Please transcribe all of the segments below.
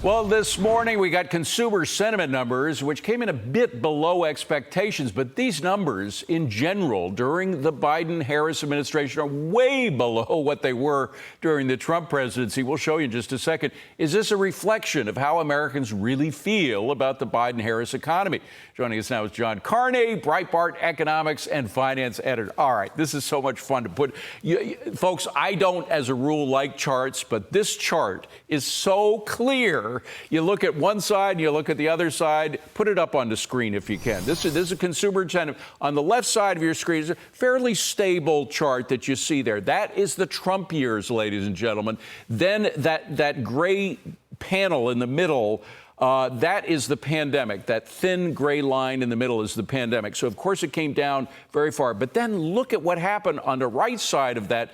Well, this morning we got consumer sentiment numbers, which came in a bit below expectations. But these numbers in general during the Biden-Harris administration are way below what they were during the Trump presidency. We'll show you in just a second. Is this a reflection of how Americans really feel about the Biden-Harris economy? Joining us now is John Carney, Breitbart economics and finance editor. All right, this is so much fun to put. Folks, I don't, as a rule, like charts, but this chart is so clear. You look at one side and you look at the other side. Put it up on the screen if you can. This is a consumer sentiment. On the left side of your screen is a fairly stable chart that you see there. That is the Trump years, ladies and gentlemen. Then that gray panel in the middle, that is the pandemic. That thin gray line in the middle is the pandemic. So, of course, it came down very far. But then look at what happened on the right side of that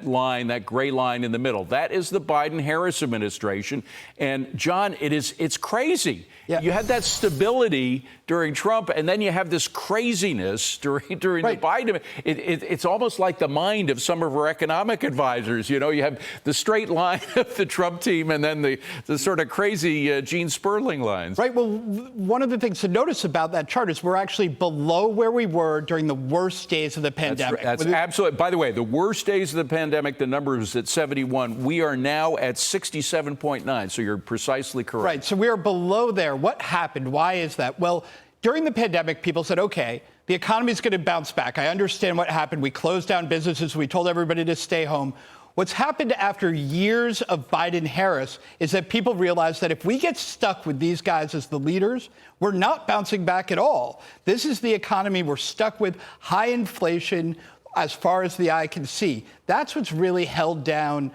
line, that gray line in the middle. That is the Biden-Harris administration. And, John, it's crazy. Yeah. You had that stability during Trump, and then you have this craziness during right. The Biden. It's almost like the mind of some of our economic advisors. You know, you have the straight line of the Trump team and then the sort of crazy Gene Sperling lines. Right. Well, one of the things to notice about that chart is we're actually below where we were during the worst days of the pandemic. That's absolutely. By the way, the worst days of the pandemic, the number was at 71. We are now at 67.9. So you're precisely correct. Right. So we are below there. What happened? Why is that? Well, during the pandemic, people said, OK, the economy is going to bounce back. I understand what happened. We closed down businesses. We told everybody to stay home. What's happened after years of Biden-Harris is that people realize that if we get stuck with these guys as the leaders, we're not bouncing back at all. This is the economy we're stuck with, high inflation as far as the eye can see. That's what's really held down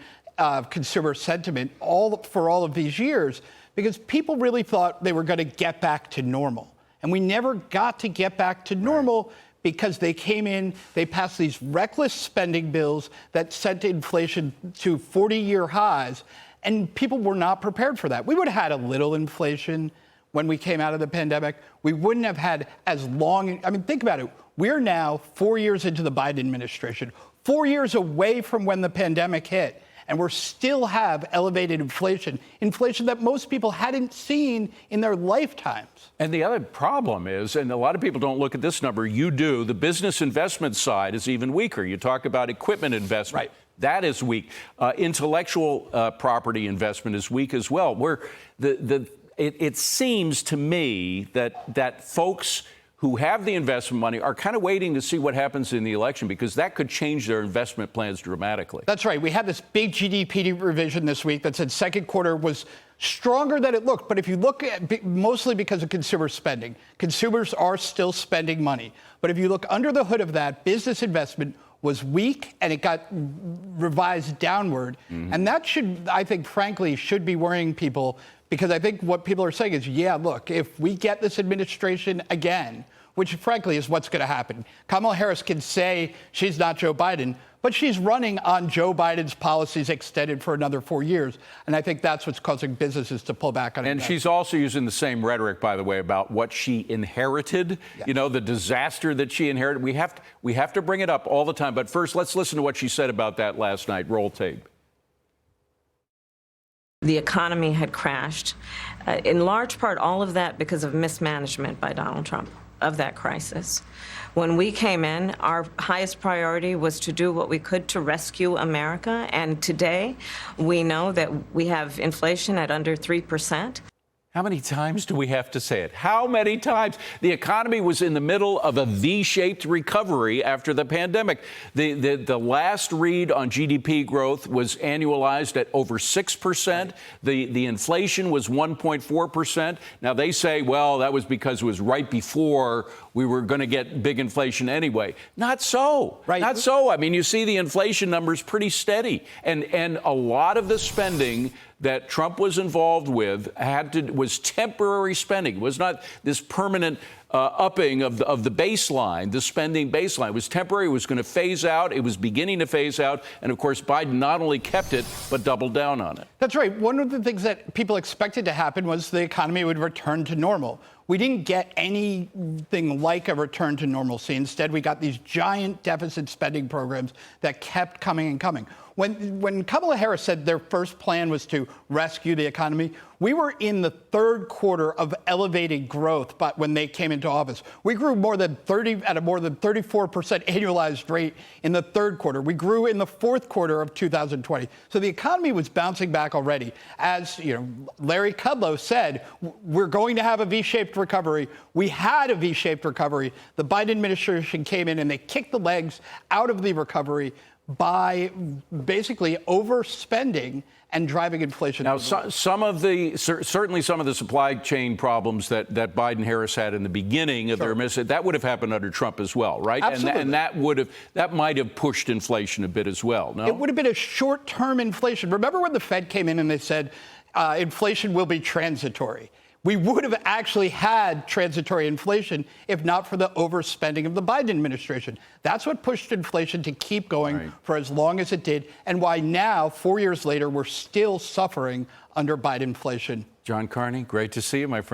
consumer sentiment for all of these years, because people really thought they were going to get back to normal. And we never got to get back to normal because they came in, they passed these reckless spending bills that sent inflation to 40-year highs, and people were not prepared for that. We would have had a little inflation when we came out of the pandemic. We wouldn't have had as long, I mean, think about it. We're now 4 years into the Biden administration, 4 years away from when the pandemic hit. And we still have elevated inflation that most people hadn't seen in their lifetimes. And the other problem is, and a lot of people don't look at this number, you do, the business investment side is even weaker. You talk about equipment investment. Right. That is weak. Intellectual property investment is weak as well. It seems to me that folks who have the investment money are kind of waiting to see what happens in the election, because that could change their investment plans dramatically. That's right. We had this big GDP revision this week that said second quarter was stronger than it looked. But if you look at mostly because of consumer spending, consumers are still spending money. But if you look under the hood of that, business investment was weak and it got revised downward. Mm-hmm. And that should, I think, frankly, should be worrying people. Because I think what people are saying is, yeah, look, if we get this administration again, which frankly is what's going to happen. Kamala Harris can say she's not Joe Biden, but she's running on Joe Biden's policies extended for another 4 years. And I think that's what's causing businesses to pull back on it. And she's also using the same rhetoric, by the way, about what she inherited, you know, the disaster that she inherited. We have to bring it up all the time. But first, let's listen to what she said about that last night. Roll tape. The economy had crashed, in large part all of that because of mismanagement by Donald Trump of that crisis. When we came in, our highest priority was to do what we could to rescue America. And today, we know that we have inflation at under 3%. How many times do we have to say it? How many times? The economy was in the middle of a V-shaped recovery after the pandemic. The last read on GDP growth was annualized at over 6%. The inflation was 1.4%. Now, they say, well, that was because it was right before we were going to get big inflation anyway. Not so. Right. Not so. I mean, you see the inflation numbers pretty steady. And a lot of the spending that Trump was involved with was temporary spending. It was not this permanent upping of the baseline, the spending baseline. It was temporary. It was going to phase out. It was beginning to phase out. And of course, Biden not only kept it, but doubled down on it. That's right. One of the things that people expected to happen was the economy would return to normal. We didn't get anything like a return to normalcy. Instead, we got these giant deficit spending programs that kept coming and coming. When Kamala Harris said their first plan was to rescue the economy, we were in the third quarter of elevated growth, but when they came into office, we grew at a more than 34% annualized rate in the third quarter. We grew in the fourth quarter of 2020. So the economy was bouncing back already. As Larry Kudlow said, we're going to have a V-shaped recovery. We had a V-shaped recovery. The Biden administration came in and they kicked the legs out of the recovery by basically overspending and driving inflation. Now, certainly some of the supply chain problems that Biden-Harris had in the beginning of their administration, that would have happened under Trump as well, right? Absolutely. And that might have pushed inflation a bit as well, no? It would have been a short-term inflation. Remember when the Fed came in and they said inflation will be transitory? We would have actually had transitory inflation if not for the overspending of the Biden administration. That's what pushed inflation to keep going for as long as it did, and why now, 4 years later, we're still suffering under Biden inflation. John Carney, great to see you, my friend.